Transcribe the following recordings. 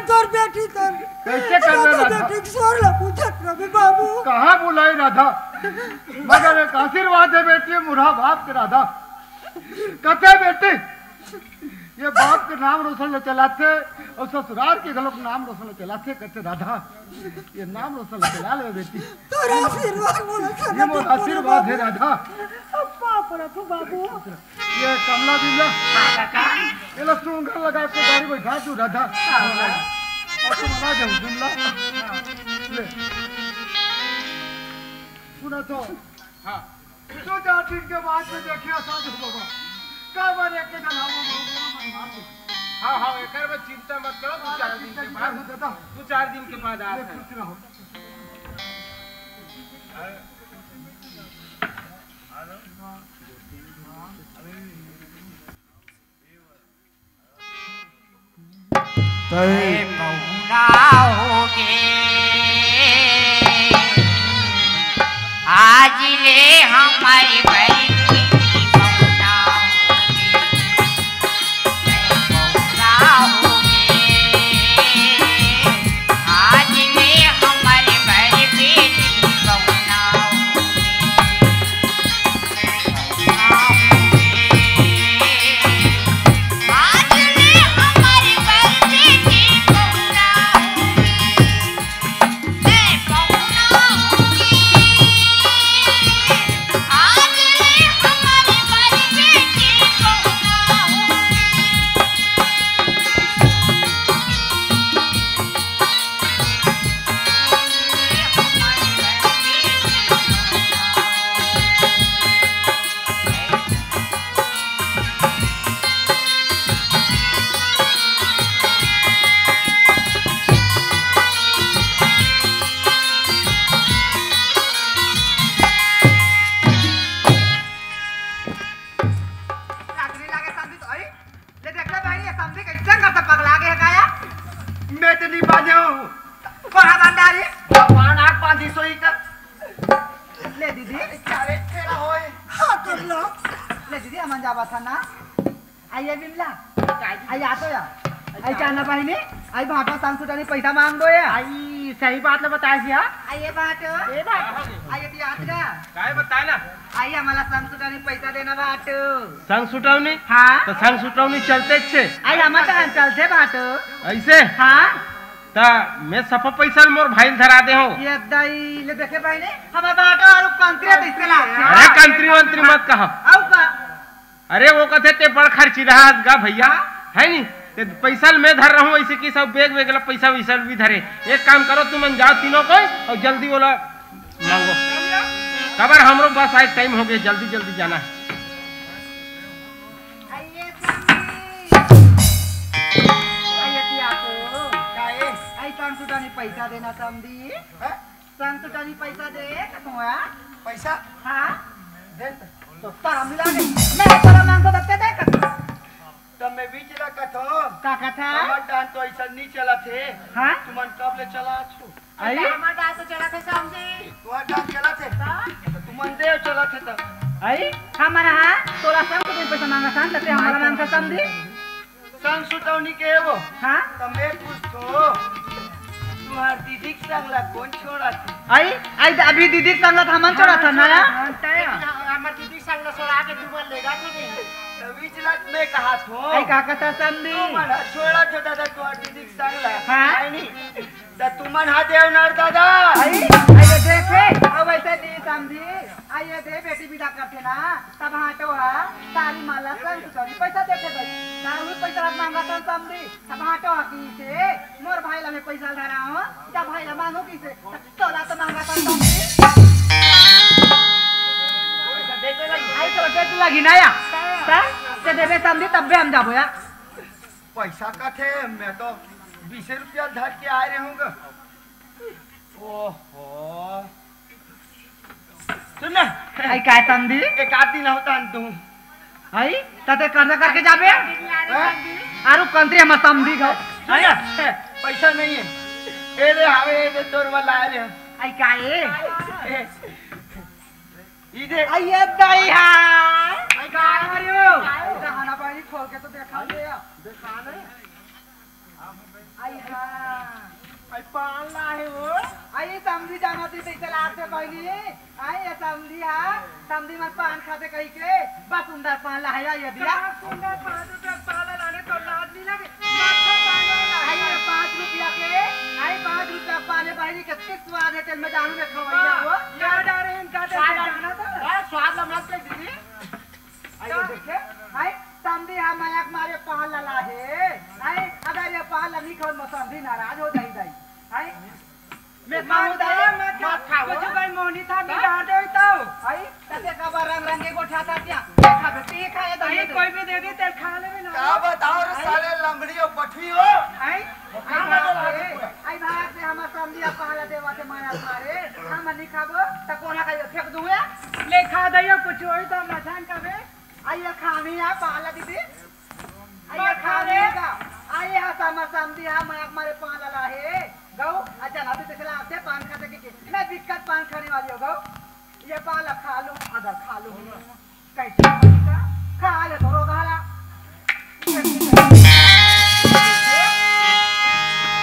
तोर बेटी तोर कैसे कर रहे राधा? बेटी सोर ला पूछत रवि बाबू कहाँ बुलाई राधा? मगर एक आशीर्वाद है बेटी मुरा बाप के राधा। कहते बेटी ये बाप के नाम रोशन ले चलाते और ससुराल के घलों नाम रोशन ले चलाते। कहते राधा ये नाम रोशन ले चला ले बेटी। तोर आशीर्वाद मोला ये मोर आशीर्वाद है राधा। बाप रे तू बाबू ये कमला दिला ये लो सुंगल लगा के गाड़ी बैठा तू राधा। और तुम आ जाओ जुमला ले सुना तो हाँ तो 4 दिन के बाद में देखे आसाद बाबा का बारे के जनाबो हाँ हाँ एक बार चिंता मत करो 2-4 दिन के बाद 2-4 दिन के बाद आप खुश रहो। बहुना होगे आज ले हमारी बड़ी बहुना होगे आज ले हमारी बड़ी बेटी बहुना पैसा मांग दो या आई सही बात ले बताए सिया आइए बात आइए याद का काय बताए ना आइए हमारा संग सुटानी पैसा देना बात संग सुटावनी हाँ तो संग सुटावनी चलते छे आई हमारा चलते बात ऐसे हाँ ता मैं सब पैसा मोर भाई धरा दे हूँ ये दई ले देखे भाई ने हमारा बात और कंत्री है इसके ला अरे कंत्री मंत्री मत कहा आओ का अरे वो कहते ते बड़ खर्ची रहा गा भैया है नी पैसा मैं धर रहा हूँ ऐसे कि सब बेग वेगला पैसा वैसा भी धरे। एक काम करो तुम जाओ तीनों को और जल्दी बोला मांगो खबर हमरो बस आज टाइम हो गया जल्दी जल्दी जाना है। पैसा देना समझी संग पैसा दे पैसा हाँ दे तो तारा मिला नहीं मैं तारा मांगो बच्चे दे तब मैं बीच रखा था का कथा हमार डांस तो ऐसा नहीं चला थे। हाँ तुमन कब ले चला छु आई हमार डांस तो चला थे समझी तुम्हार डांस चला थे तो तुमन देव चला थे तब आई हमारा हाँ तोला संग तो पैसा मांगा सान तते हमारा मांग का समझी संग सुटावनी के वो हाँ तब मैं पूछ तो तुम्हार दीदी संगला कौन छोड़ा थी आई आई अभी दीदी संगला था मन छोड़ा था ना हमार दीदी संग छोड़ा के तू बोल लेगा तो नहीं बीच रात में कहा थो आई का कथा समझी तुम्हारा छोड़ा छोटा था तुम्हार दीदी संगला हाँ नहीं तो तुमन हा देव नर दादा आई आई देखे अब ऐसे नहीं समझी आई ये दे बेटी विदा करते ना तब हाटो हा सारी माला संग सुटानी पैसा देते गई दारू पैसा मांगा था समझी तब हाटो हा की से मोर भाई ला में पैसा धरा हो जब भाई ला मांगो की से तोला तो मांगा था समझी आई तो देख लगी ना या ते देवे समझी तब भी हम जाबो या पैसा का थे मैं तो 20 रुपया धर के आ रहे होंगे। ओहो सुन आई काय समझी एक आध दिन होता तू आई तते कर्ज करके जाबे आरु कंत्री हम समझी गो पैसा नहीं है ए रे हवे ए तोर वाला आ रे आई काए इधर आइए दाई हा आई का हरियो खाना पानी खोल के तो देखा ले देखा ले आई हाँ आई पान ला है वो आई समझी जाना थी तेरे लाख से पहले आई ये समझी हाँ समझी मत पान खाते कहीं के बस सुंदर पान ला है ये दिया सुंदर 5 रुपया पाला लाने तो लाज नहीं लगे आई 5 रुपया के आई 5 रुपया पाले भाई कितने स्वाद है तेल में जानू में खवाइया वो क्या जा रहे हैं इनका जाना था स्वाद लमक के दीदी आई देखे आई समझी हाँ मयाक मारे पान ला है आई अगर ये पान ला नहीं खाओ मैं समझी नाराज हो जाई आई मैं खाऊं कुछ भाई मोहनी था निकाल दे तो आई तते का रंग रंगे को ठाता क्या देखा बेटी खाए नहीं कोई भी दे दी तेल खा ले ना क्या बताओ रे साले लंगड़ी और पठवी हो आई आई भाग से हम समझिया पहला देवा के माया मारे हम नहीं खाबो त कोना का फेंक दूंगा ले खा दइयो कुछ होई तो मचान का आई खानी है पहला दीदी आई खाने का आई हा समझिया मैं मारे पाला ला है गौ अच्छा ना तो चला आपसे पान खाते के मैं दिक्कत पान खाने वाली हो गौ ये पाला खा लूं अगर खा लूं कैसे खा ले तो रोगाला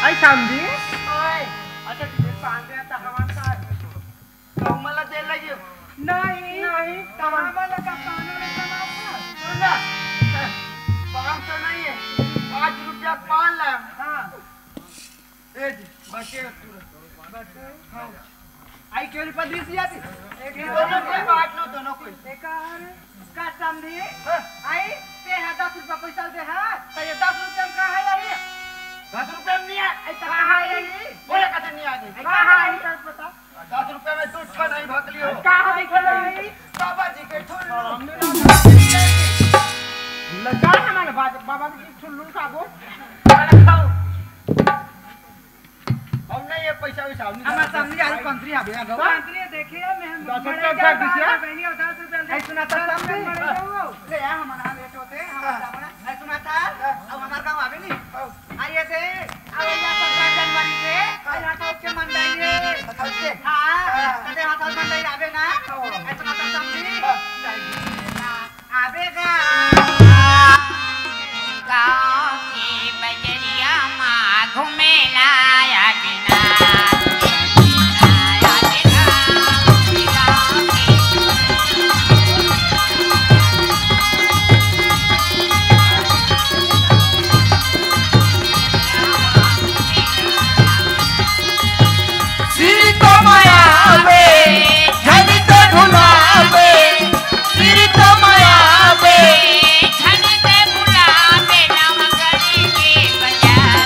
आई समझी ओए अच्छा तुझे पान दे ता हवा का तो मला दे लगी नहीं तमाम लगा पान में तमाम सुनना 500 नहीं है 5 रुपया पान ला हां ए जी बचे तुरंत हाँ आई के रुपया दी दिया थी एक दोनों कोई बांट लो दोनों कोई बेकार का समझी आई ते 10 रुपया पैसा दे हां तो ये 10 रुपया का है यार 10 रुपया में नहीं है आई कहां है ये बोले कहते नहीं आ गई कहां है इधर पता 10 रुपया में तू छह नहीं भगली हो कहां दिखलाई बाबा जी के ठुल्लू लगा हमारे बाबा की ठुल्लू खाबो खाओ हम नहीं ये पैसा वैसा हम समझी आज कंट्री आ गया गो कंट्री देखिए मैं 10 रुपया फेंक दीजिए बहनी 10 रुपया आई सुना था समझी ले आ हमारा लेट होते हमारा सामने आई सुना था अब हमारा काम आवे नहीं आइए थे अब या 15 जनवरी के आई हाथ के मंडाई है हां कदे हाथ मंडाई आवे ना आई सुना था समझी आवेगा गाँव की बजरिया माँ घूमेला या बिना सिर तो मायावे झड़ तो ढुलावे सिर तो मायावे छनते बुलावे नवगढ़ी के बाजार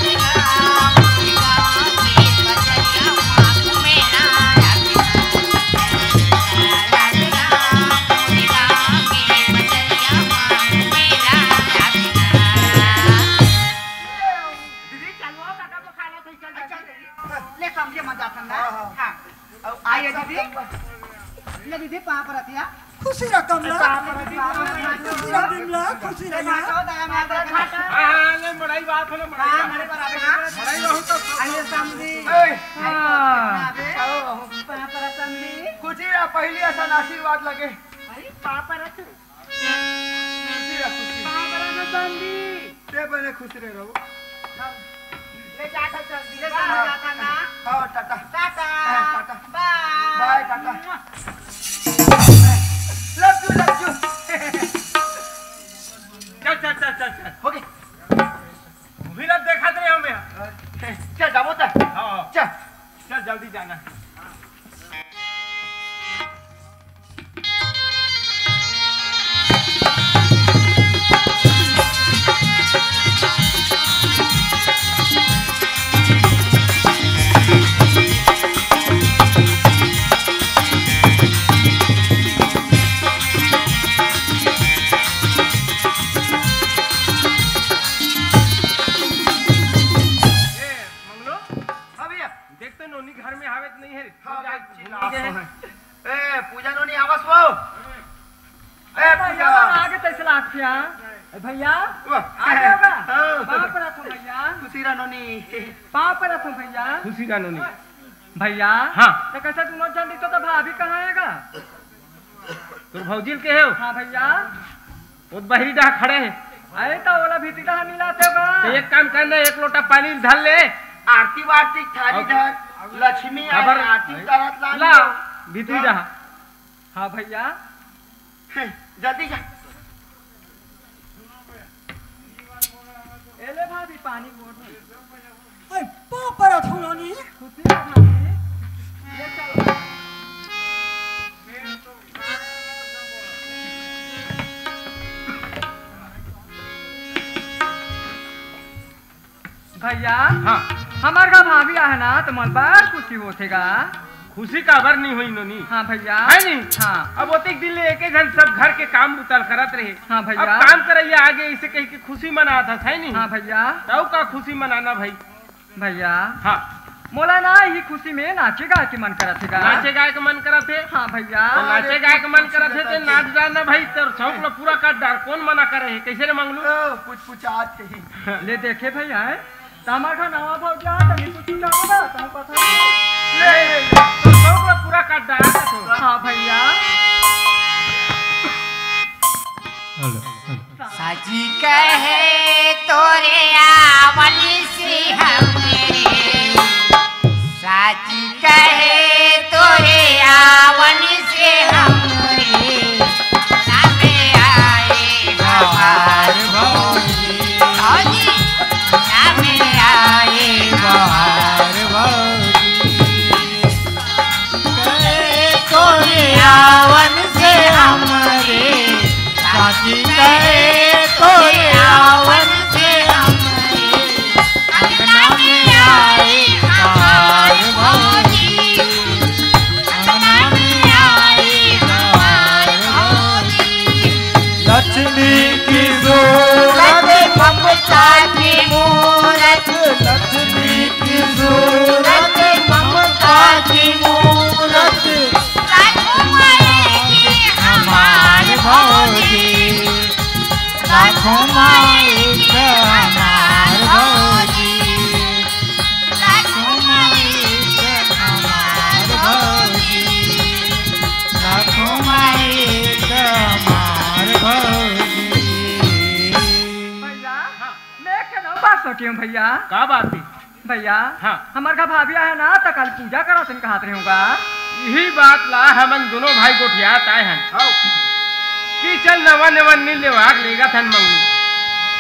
में गाँव की बजरिया माँ घूमेला या दीदी चलो काका को खाना तो चल ले समझे मजा ठंडा हां आइए दीदी ले दीदी पा पर आतिया खुशी रह कमला खुशी रह बिमला खुशी रह खाओ दया मैं खाता हां ले बड़ाई बात है ना हां मेरे पर आवे ना बड़ाई रहू तो आइए समझी हां हां पा पर समझी खुशी रहा पहली ऐसा आशीर्वाद लगे अरे पा पर आते खुशी रहा खुशी पा पर ना समझी ते बने खुश रहे रहो ले जा कर चल ले जाता ना हाँ tata tata tata bye bye tata love you चल हो गई मूवी ना देखा थे हमें चल जाओ तो हां चल चल जल्दी जाना भैया आगे होगा पाँव पर रखो भैया खुशी रानोनी पाँव पर रखो भैया खुशी कानूनी भैया हाँ। तो कैसे तुम जल्दी तो भाभी कहाँ आएगा तो भौजील के हो हाँ भैया वो बहरी डा खड़े हैं अरे तो ओला भीती कहाँ मिलाते होगा तो एक काम करना, एक लोटा पानी धर ले, आरती वारती थाली धर, लक्ष्मी आई खबर- आरती करत ला भीतरी रहा। हाँ भैया जल्दी जा। एले भाभी पानी बोल ओए पापा ठुलोनी खुशी है भाभी ये चल भैया हाँ हमार का भाभी है ना तो मन बड़ खुशी होतेगा। खुशी का खबर नहीं हुई नोनी। हाँ भैया है नहीं? हाँ अब वो दिन ले एक जन सब घर के काम उतर करत रहे। हाँ भैया। अब काम करैया आगे इसे कह के खुशी मना था, है नहीं? हाँ भैया तब का खुशी मनाना भाई। भैया हाँ मोला ना ही खुशी में नाचे गा के मन करत है नाचे गाय के मन करत है। हाँ भैया तो नाचे गाय के मन करत है तो नाच गाना भाई, तेरे चौक लो पूरा काट डाल, कौन मना करे है? कैसे रे मंगलू? कुछ आज कही ले देखे भैया है तो हमारा नवा भाव जा तो नहीं कुछ जाएगा तो हम पता नहीं। ले तो चौक लो पूरा काट डाल तो। हाँ भैया साजी कहे तोरे आवन से हमरे, साजी कहे तोरे आवन से हमरे, नामे आए हमार भौजी, भौजी नामे आए हमार भौजी, कहे तोरे आवन से हमरे, साची कहे तोरे आवन से हमरे, अंगना में आए हमार भौजी, अंगना में आए हमार भौजी, लक्ष्मी की सूरत, सूरत ममता की मूरत, लक्ष्मी की सूरत, सूरत ममता की मूरत, लाखों माएगी हमार भौजी, लाखों माएगी हमार भौजी, लाखों माएगी हमार भौजी, लाखों माएगी हमार भौजी। भैया मैं क्या बात सोची हूँ भैया। का बात है? भैया हाँ। हमारे का भाभी है ना तो कल पूजा करा तुम कहा रहूँगा। यही बात ला हमन दोनों भाई गोठियात आए हैं कि चल नवा नवा नील लेवाग लेगा थन मंगलू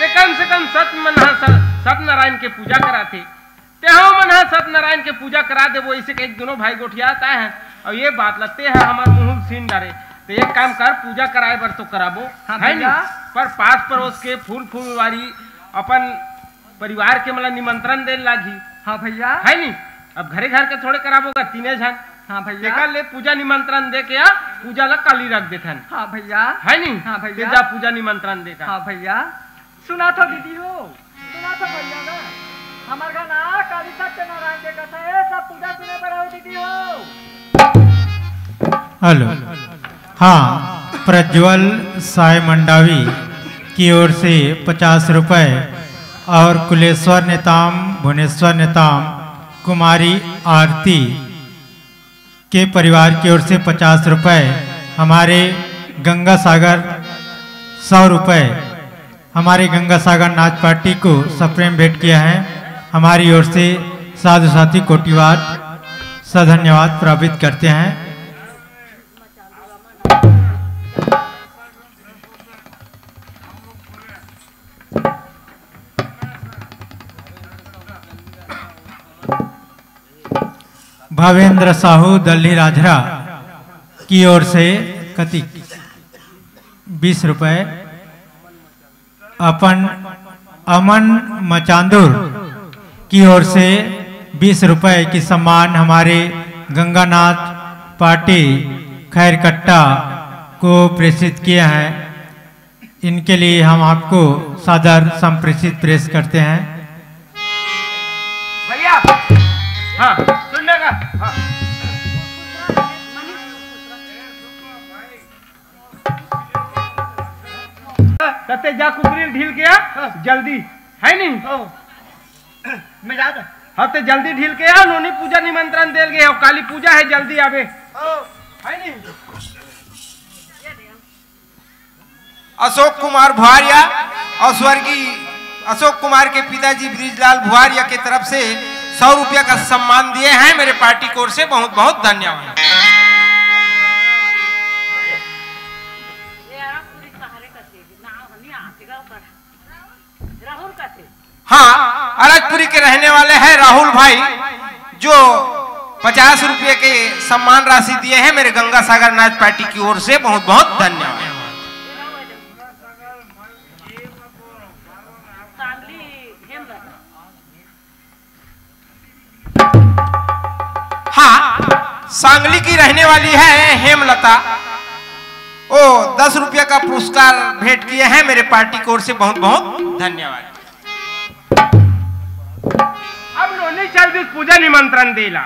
ते कम से कम सत्यनारायण के पूजा कराते ते हो मन सत्यनारायण के पूजा करा दे। वो इसे कहीं दोनों भाई गोठियात आए हैं और ये बात लगते हैं हमारे मुंह सीन डारे। तो एक काम कर, पूजा कराए बर तो कराबो हाँ है भैया। नहीं, पर पास पड़ोस के फूल फूलवारी अपन परिवार के मतलब निमंत्रण दे लागी। हाँ भैया है नहीं? अब घरे घर के थोड़े कराबोगा तीने झन। हाँ भैया देखा ले पूजा निमंत्रण दे के आ पूजा ला काली रख देथन, हाँ भैया है नहीं? हाँ भैया। ते जा पूजा निमंत्रण दे का। हाँ भैया सुना तो दीदी हो, सुना तो भैया ना हमारे का ना काली सत्यनारायण के कथा है, सब पूजा सुने पर आओ दीदी हो। हेलो, हाँ, प्रज्वल साय मंडावी की ओर से 50 रुपए और कुलेश्वर नेताम भुवनेश्वर नेताम कुमारी आरती के परिवार की ओर से 50 रुपए, हमारे गंगा सागर 100 रुपए, हमारे गंगा सागर नाच पार्टी को सप्रेम भेंट किया है। हमारी ओर से साधु साथी कोटिवाद सधन्यवाद प्राप्त करते हैं। भावेंद्र साहू दल्ली राजरा की ओर से कति 20 रुपए, अपन अमन मचांदुर की ओर से 20 रुपए की सम्मान हमारे गंगानाथ पार्टी खैरकट्टा को प्रेषित किए हैं। इनके लिए हम आपको सादर संप्रेषित प्रेस करते हैं। भैया हाँ सुनने का हाँ। तते जा कुकरी ढील गया जल्दी, है नहीं? मैं जाता हाँ ते जल्दी ढील के आ, नोनी पूजा निमंत्रण देल गए, काली पूजा है, जल्दी आवे, है नहीं? अशोक कुमार भारिया और स्वर्गीय अशोक कुमार के पिताजी ब्रिजलाल भुआरिया की तरफ से 100 रुपया का सम्मान दिए हैं मेरे पार्टी की ओर से। बहुत बहुत धन्यवाद। हाँ, अरजपुरी के रहने वाले हैं राहुल भाई, जो 50 रुपये के सम्मान राशि दिए हैं मेरे गंगा सागर नाच पार्टी की ओर से। बहुत बहुत धन्यवाद। हाँ, सांगली की रहने वाली है हेमलता, वो 10 रुपये का पुरस्कार भेंट किए हैं मेरे पार्टी की ओर से। बहुत बहुत धन्यवाद। अब लोनी चल दी पूजा निमंत्रण देला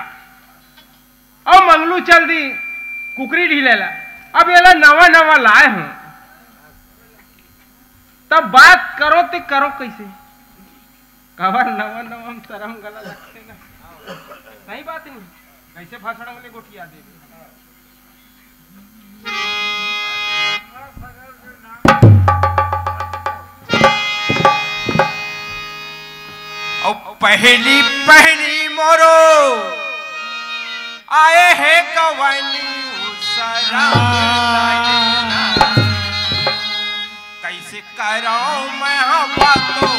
और मंगलू चल दी कुकरी ढीलेला। अब ये नवा नवा लाए हूं, तब बात करो तो करो कैसे? कवर नवा नवा शरम गला लगेगा, सही बात नहीं। कैसे भाषण वाले गोटिया दे और पहली पहली मोरो आए हैं कवानी कैसे करो मैं हाँ बातों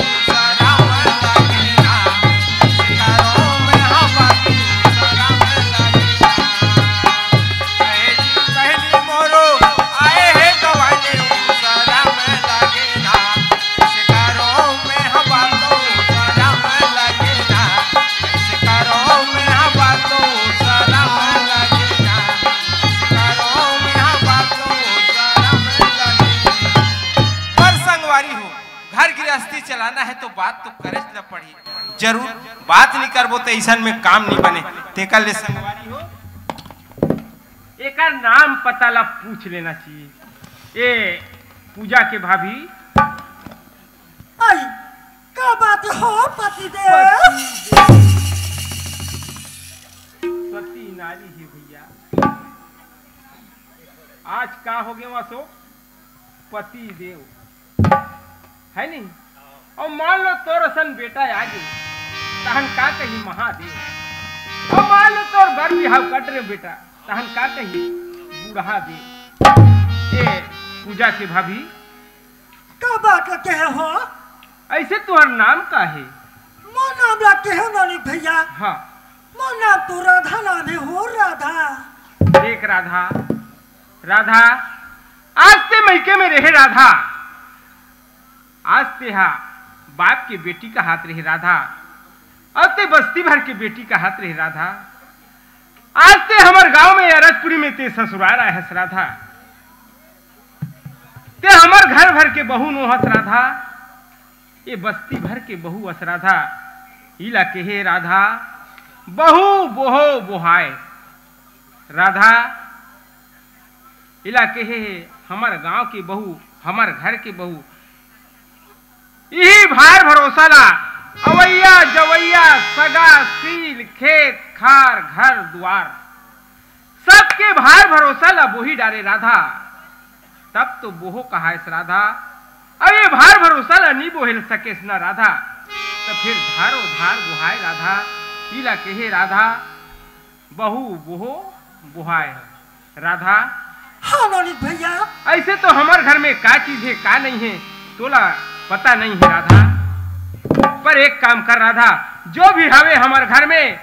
चलाना है तो बात तो करे न पड़ी। जरूर बात नहीं करबो तो ऐसा में काम नहीं बने। तेका ले संगवारी हो, एक नाम पता ला पूछ लेना चाहिए। ये पूजा के भाभी आई का बात हो पति देव? सती नारी है भैया। आज का हो गया अशोक? पति देव है नहीं। और मान लो तोर सन बेटा आगे तहन का कही महादेव। और मान लो तोर घर बिहाव कट रहे बेटा तहन का कही बूढ़ा देव। ये पूजा के भाभी का बात कहे हो? ऐसे तुम्हार नाम का है? मोर नाम रखे हो नानी भैया। हाँ, मोर नाम तो राधा नाम है। हो राधा। देख राधा, राधा आज से मैके में रहे राधा। आज से हा बाप के बेटी का हाथ रहे राधा, अब ते बस्ती भर के बेटी का हाथ रहे राधा। आज ते हमार गांव में अरजपुरी में ते ससुराल आए हस राधा। ते हमार घर भर के बहू नो हस राधा। ये बस्ती भर के बहू हस राधा। इला के हे राधा बहू बोहो बोहाय राधा। इला के हे हमार गांव के बहू, हमार घर के बहू, यही भार भरोसा ला अवैया जवैया सगा सील खेत खार घर द्वार सबके भार भरोसा ला बोही डारे राधा। तब तो बोहो कहा है राधा। अब ये भार भरोसा ला नहीं बोहिल सके ना राधा। तो फिर धारो धार बुहाय राधा। इला कहे राधा बहू बोहो बुहाय राधा। हाँ नौनी भैया। ऐसे तो हमारे घर में का चीज है का नहीं है तोला पता नहीं है राधा। पर एक काम कर राधा, जो भी हवे हमारे घर में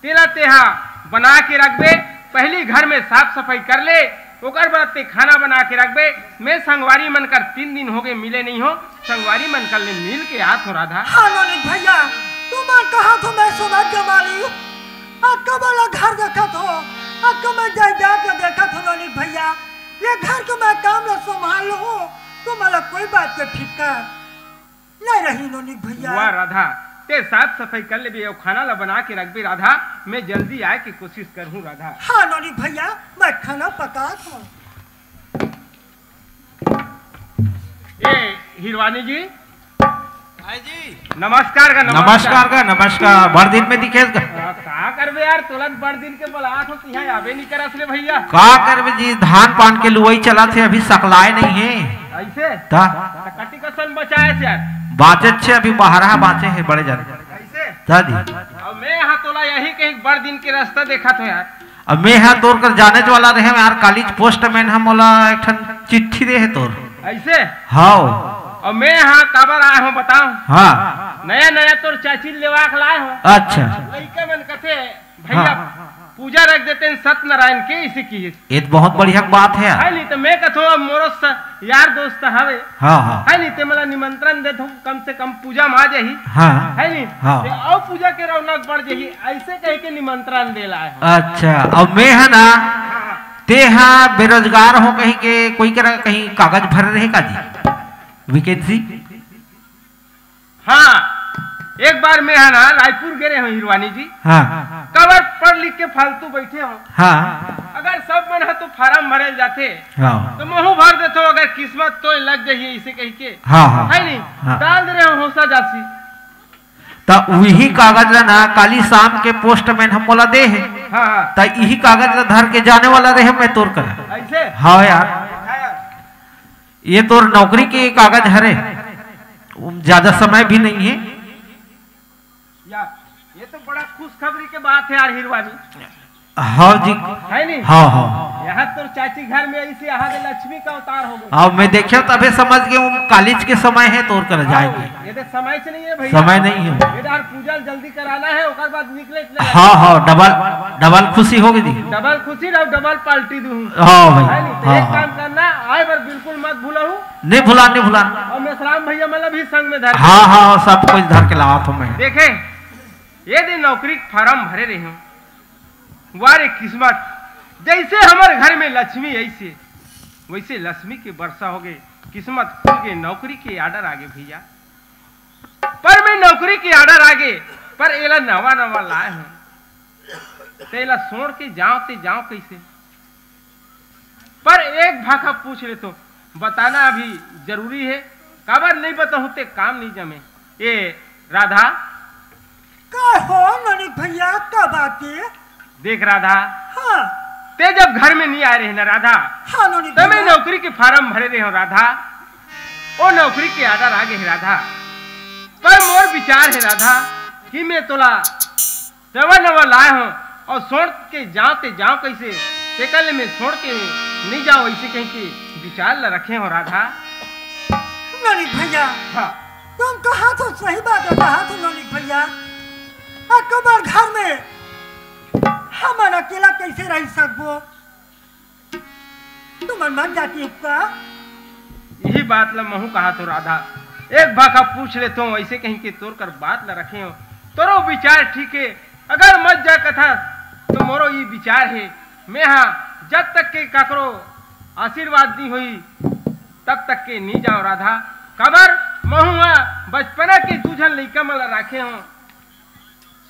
तेला तेहा बना के रख बे। पहली घर में साफ सफाई कर ले, ओकर बाद ते खाना बना के रख बे। मैं संगवारी मन कर 3 दिन हो गए मिले नहीं हो। संगवारी मन कर ले मिल के आत हो राधा। हाँ नौनी भैया, तुम कहा तो मैं समझ जमाली। आपका बड़ा घर देखा तो आपको मैं जायदाद का देखा था नौनी भैया। ये घर को मैं काम न संभाल लूं तो मला कोई बात के फिक्र नहीं रही नौनी भैया। वाह राधा, ते साफ सफाई कर ले भी और खाना ला बना के रख भी राधा। मैं जल्दी आए की कोशिश करूं राधा। हाँ नौनी भैया, मैं खाना पका दूं। ये हिरवानी जी जी नमस्कार का नमस्कार। बड़ दिन में दिखेगा का करबे यार? तुरंत बड़ दिन के बला तो यहाँ आवे नहीं करस ले भैया। का करबे जी, धान पान के लुवई चला थे, अभी सकलाए नहीं है। ऐसे ता कटी कसन बचाए से यार बाचे छे अभी बाहर बाचे है बड़े जन ऐसे दादी। अब मैं यहाँ तोला यही कहीं बड़ दिन के रास्ता देखा तो यार अब मैं यहाँ तोड़ कर जाने वाला रहे यार कॉलेज पोस्टमैन हम बोला एक ठन चिट्ठी दे है तोर ऐसे हाँ और मैं यहाँ काबर आया हूँ बताओ हाँ नया नया तोर चाची लेवाक लाए हूँ अच्छा लड़का मन कथे भैया पूजा रख देते हैं सत्यनारायण के इसी की ये तो बहुत बढ़िया बात है है नहीं तो मैं कथो अब मोरो यार दोस्त हवे हाँ हाँ है नहीं ते मला निमंत्रण दे कम से कम पूजा में आ जाही हाँ है नहीं हाँ। ते और पूजा के रौनक बढ़ जाही ऐसे कह के निमंत्रण दे लाए हूँ। अच्छा अब मैं है ना ते हाँ बेरोजगार हो कहीं के कोई करा कहीं कागज भर रहे का जी वैकेंसी हाँ एक बार मैं है ना रायपुर गए हूँ हिरवानी जी हाँ कबर पढ़ लिख के फालतू बैठे हो हाँ अगर सब मन है तो फार्म भरे जाते हाँ तो महू भर देते अगर किस्मत तो लग जाइए इसे कह के हाँ हाँ है नहीं हाँ। डाल दे रहे हो होसा जासी तो वही कागज ला ना काली शाम के पोस्टमैन हम बोला दे है हाँ हाँ तो यही कागज ला धर के जाने वाला रहे मैं तोड़ कर ऐसे हाँ यार ये तोर नौकरी के कागज हरे ज्यादा समय भी नहीं है यार ये तो बड़ा खुशखबरी के बात है यार हिरवानी हाँ जी है नहीं हाँ हाँ यहाँ तो चाची घर में ऐसे यहाँ के लक्ष्मी का अवतार हो गया अब मैं देखियो तबे समझ गए वो कॉलेज के समय है तोड़ कर जाएंगे ये तो समय से नहीं है भैया समय नहीं है ये यार पूजा जल्दी कराना है ओकर बाद निकले इतने हाँ हाँ डबल खुशी होगी जी डबल खुशी रहो डबल पार्टी दूँ हाँ भाई है नहीं तो हाँ एक हाँ काम करना आए बार बिल्कुल मत भूलहूँ नहीं भुला और मेसराम भैया मतलब भी संग में धर हाँ हाँ सब कुछ धर के लावा तो मैं देखे ये दिन नौकरी फार्म भरे रहे हूँ वारे किस्मत जैसे हमारे घर में लक्ष्मी ऐसे वैसे लक्ष्मी के वर्षा हो गए किस्मत खुल गए नौकरी के आर्डर आगे भैया पर मैं नौकरी के आर्डर आगे पर एला नवा नवा लाए हूँ तेला सोड़ के जाओ कैसे पर एक भाखा पूछ ले तो बताना अभी जरूरी है काबर नहीं बताऊं ते काम नहीं जमे ये राधा का हो ननिक भैया का बात है? देख राधा हाँ ते जब घर में नहीं आ रहे ना राधा हाँ ननिक तो मैं भैया नौकरी के फार्म भरे रहे हूँ राधा वो नौकरी के आर्डर आगे है राधा पर मोर विचार है राधा कि मैं तोला नवा नवा लाए हूँ और छोड़ के जाओ कैसे ते कल में छोड़ के नहीं जाओ ऐसे कहीं के विचार ला रखे हो राधा ननिक भैया हाँ तुम कहा तो सही बात है कहा तो ननिक भैया अकबर घर में हम अकेला कैसे रह सकबो तुम मर जाती का यही बात ला महू कहा तो राधा एक भाखा पूछ लेता हूँ ऐसे कहीं के तोड़ कर बात ला रखे हो तोरो विचार ठीक है अगर मत जा कथा तो मोरो ये विचार है मैं हाँ जब तक के काकरो आशीर्वाद नहीं हुई तब तक के नहीं जाओ राधा कबर महुआ बचपना के दूझन लइका मला राखे हो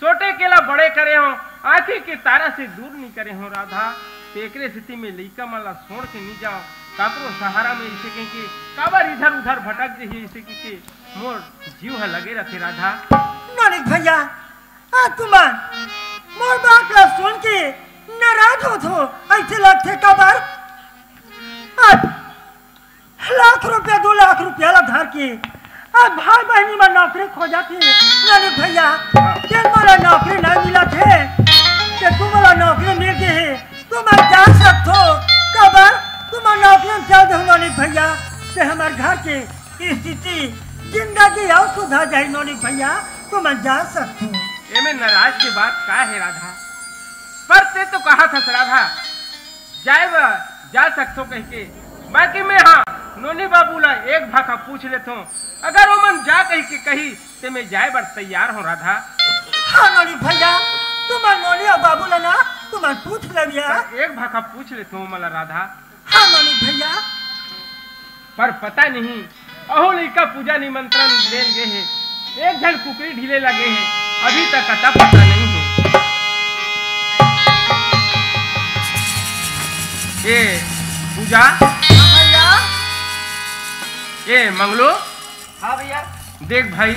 छोटे केला बड़े करे हो आंखें के तारा से दूर नहीं करे हो राधा तेकरे स्थिति में लइका मला छोड़ के नहीं जाओ काकरो सहारा में इसे कहीं के काबर इधर उधर भटक रही इसे के मोर जीव है लगे रखे राधा ननिक भैया तुम मोर बात ला सुन के नाराज हो ऐसे लगते कबर लाख रुपया 2 लाख रुपया ला धर के अब भाई बहनी में नौकरी खोजा थी ननिक भैया तेल मोला नौकरी नहीं मिला थे कि तुम्हारा नौकरी मिल गई है तुम जा सकते हो कबर तुम नौकरी में चल दो ननिक भैया कि हमारे घर के स्थिति जिंदगी और सुधर जाए ननिक भैया तुम जा सकते हो ये में नाराज की बात का है राधा पर ते तो कहा था राधा जाए जा सकते कह के बाकी मैं हाँ नोनी बाबू ला एक भाखा पूछ लेता हूँ अगर वो मन जा कह के कही ते मैं जाए बर तैयार हूँ राधा हाँ नोनी भैया तुम नोनी और बाबू ला ना तुम पूछ ले भैया एक भाखा पूछ लेता हूँ मला राधा हाँ नोनी भैया पर पता नहीं अहो लड़का पूजा निमंत्रण ले गए हैं एक जन कुकरी ढीले लगे हैं अभी तक अता पता नहीं है ये पूजा भैया ये मंगलो हाँ भैया देख भाई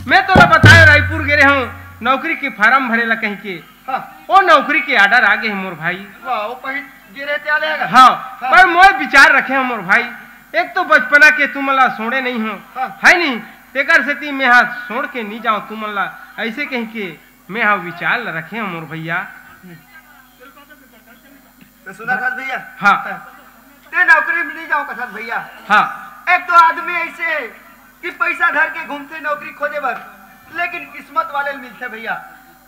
मैं तो बताया रायपुर गए हूँ नौकरी के फार्म भरेला कहीं के हाँ वो नौकरी के आर्डर आगे है मोर भाई वाह वो कहीं गिरे त्याले हाँ पर मोर विचार रखे हैं मोर भाई एक तो बचपना के तुम ला सोड़े नहीं हो, है नहीं तेकर से ती मैं हाथ सोड़ के नहीं जाऊं तुम ला ऐसे कहीं के मैं हाँ विचार रखे हो मोर भैया। तो सुना कस भैया, हाँ ते नौकरी में नहीं जाओ कस भैया। हाँ एक तो आदमी ऐसे कि पैसा धर के घूमते नौकरी खोजे बर, लेकिन किस्मत वाले मिलते भैया,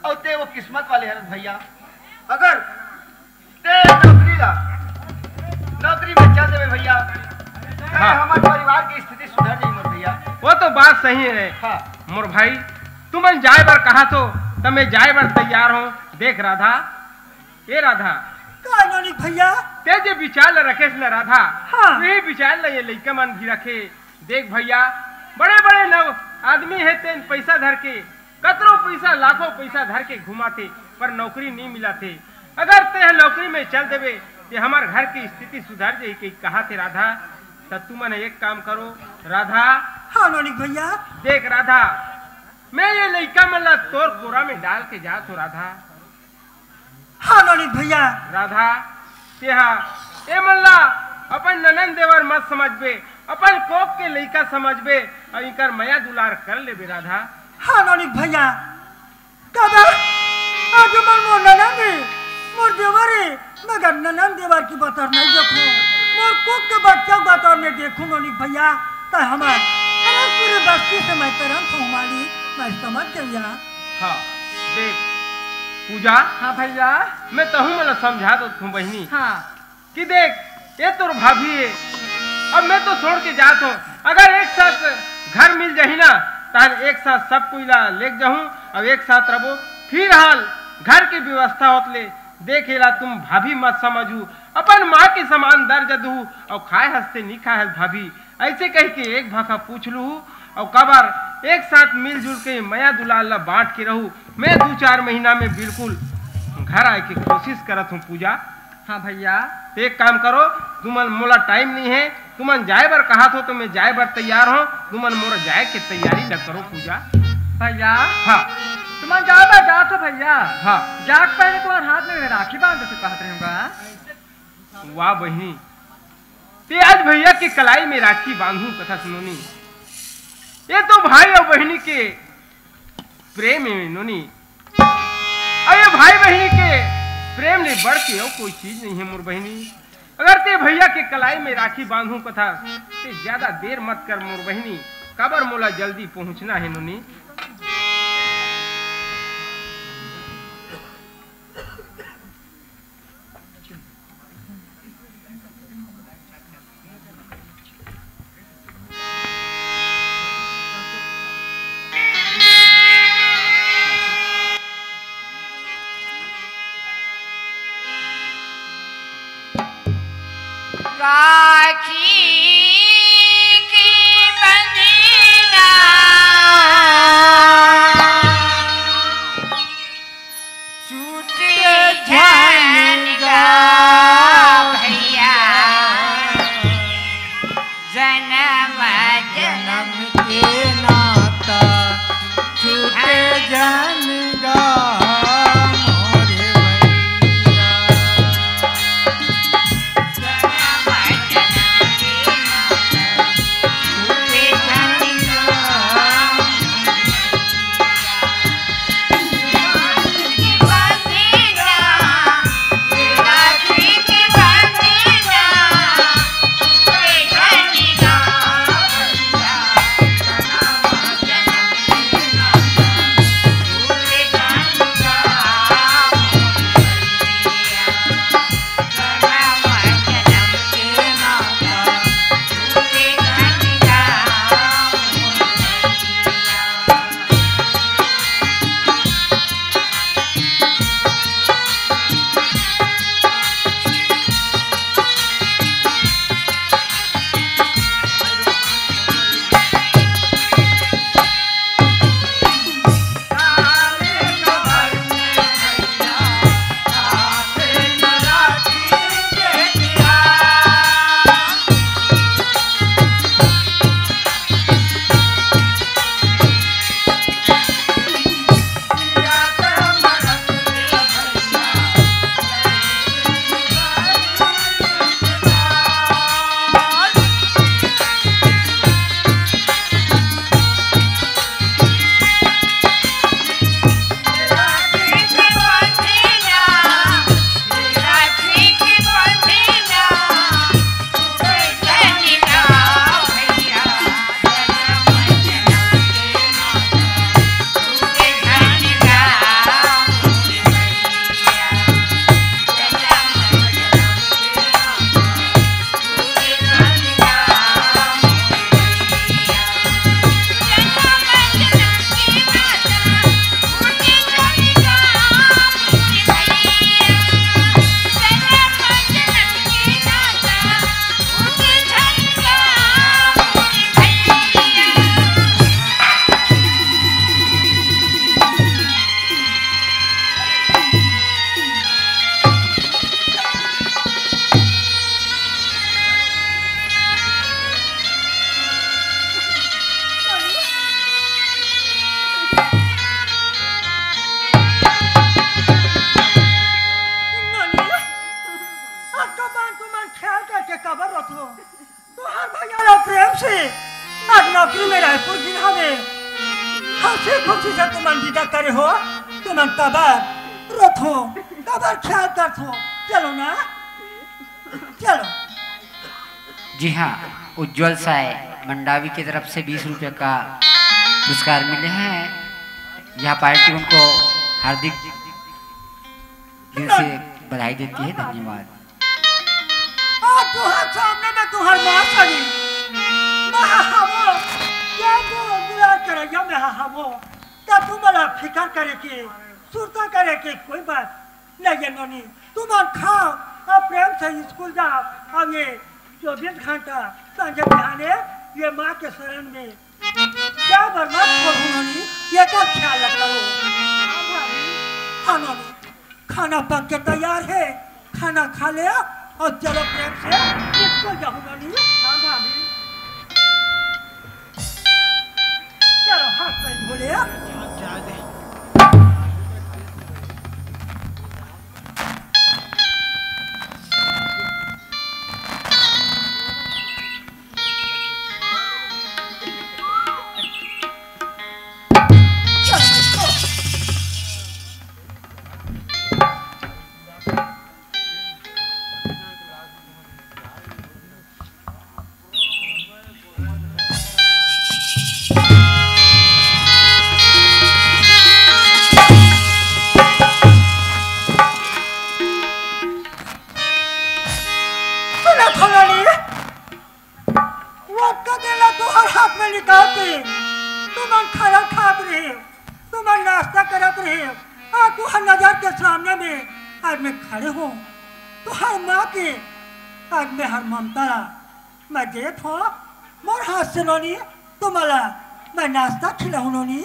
और ते वो किस्मत वाले हैं भैया। अगर ते नौकरी में चल देवे भैया, हाँ। हमारे परिवार की स्थिति सुधर जाए मोर भैया। वो तो बात सही है हाँ। मोर भाई, तुमन जाए बर कहा तो मैं जाए बर तैयार हूँ। देख राधा, ये राधा नौनिक भैया ते जे विचार रखे न राधा, हाँ। वही विचार ल ये लइका मन भी रखे। देख भैया बड़े बड़े नव आदमी है तेन पैसा धर के कतरों पैसा लाखों पैसा धर के घुमाते पर नौकरी नहीं मिलाते। अगर ते नौकरी में चल देवे ते हमार घर की स्थिति सुधर जाए के कहा थे राधा। तो तुमने एक काम करो राधा। हाँ नौनिक भैया। देख राधा, मैं ये लइका मन ला तोर कोरा में डाल के जा तो राधा। हाँ नौनिक भैया। राधा तेहा ए मल्ला अपन ननन देवर मत समझबे, अपन कोक के लइका समझबे और इकर मया दुलार कर लेबे राधा। हाँ नौनिक भैया। दादा आज मोर ननन मोर देवरे मगर ननन देवर की बतर नहीं देखो, मोर कोक के बच्चा बतर में देखूं नौनिक भैया। तो हमार अरे पूरे बस्ती से मैं तरन हमारी मैं समझ गया। हाँ देख पूजा, हाँ भैया। मैं तो हूँ मतलब समझा दो तुम बहनी हाँ कि देख ये तो भाभी है, अब मैं तो छोड़ के जाता हूँ। अगर एक साथ घर मिल जाही ना तो एक साथ सब कोई ले जाऊँ और एक साथ रहो। फिर हाल घर की व्यवस्था होतले देखेला तुम भाभी मत समझू, अपन माँ के समान दर्ज दू और खाए हंसते नहीं खाए भाभी ऐसे कह के एक भाखा पूछ लू और कबर एक साथ मिलजुल के मया दुलाल बांट के रहूं। मैं 2-4 महीना में बिल्कुल घर आए की कोशिश करत हूँ पूजा। हाँ भैया। एक काम करो, तुमन मोला टाइम नहीं है, तुमन जाए बर कहा तो मैं जाए बर तैयार हूँ। तुमन मोरा जाए के तैयारी न करो पूजा। भैया हाँ तुम जाओ जा तो भैया। हाँ जाग पहले तुम्हारे हाथ में राखी बांध तो कहते रहूंगा। वाह बहनी, ते आज भैया की कलाई में राखी बांधू कथा सुनोनी। ये तो भाई और बहनी के प्रेम है नोनी। अरे भाई बहनी के प्रेम ने बढ़ के और कोई चीज नहीं है मोर बहनी। अगर ते भैया के कलाई में राखी बांधू कथा ते ज्यादा देर मत कर मोर बहनी, कबर मोला जल्दी पहुंचना है नोनी। राखी की बंधना छूट जाएगा भैया, जन्म जन्म के नाता छूट जाएगा मोरे भैया। करे हो तुम तबर रखो तबर ख्याल करथो चलो ना चलो। जी हाँ, उज्जवल साय मंडावी की तरफ से 20 रुपये का पुरस्कार मिले हैं। यह पार्टी उनको हार्दिक दिल से बधाई देती है। धन्यवाद। तुहार सामने में तुहार मां सगी महाहमो क्या तो दुलार करेगा महाहमो ता तुम्हारा फिकर करे के सुरता करे के कोई बात नहीं नोनी। तुम खाओ और प्रेम से स्कूल जाओ। अब ये 24 घंटा संजय बिहाने ये माँ के शरण में क्या बर्बाद करूँ नोनी, ये तो ख्याल करो। हाँ नोनी, खाना पक के तैयार है, खाना खा ले और चलो प्रेम से स्कूल जाओ नोनी। हाँ भाभी चलो हाथ पैर धोले। मैं देख हो मोर हाथ से नोनी तुम्हारा मैं नाश्ता खिलाऊं नोनी।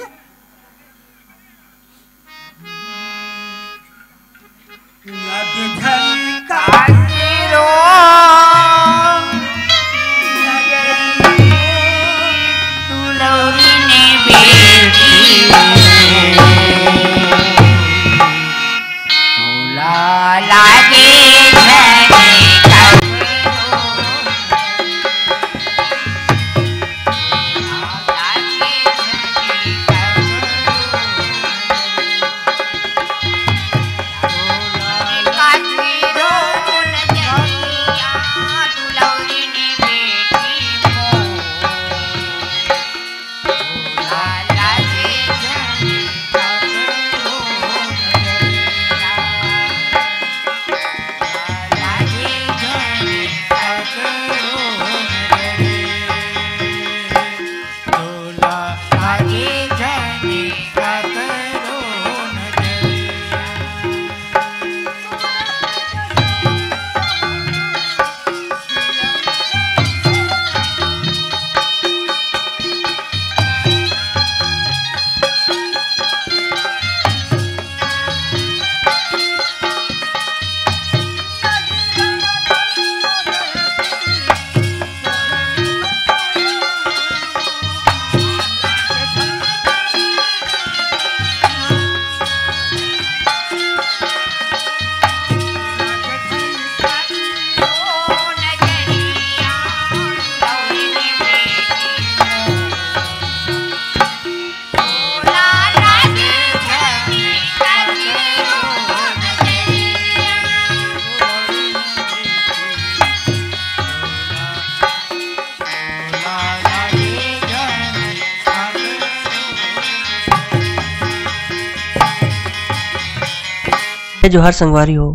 जोहार संगवारी हो।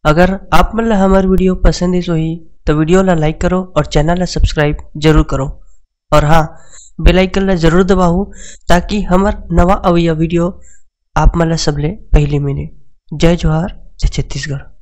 अगर आप मन ला हमार वीडियो पसंद ही सोही तो वीडियो ला लाइक करो और चैनल ला सब्सक्राइब जरूर करो और हाँ बेल आइकन ला जरूर दबाओ ताकि हमार नवा अवैया वीडियो आप मन ला सबले पहले मिले। जय जोहार, जय छत्तीसगढ़।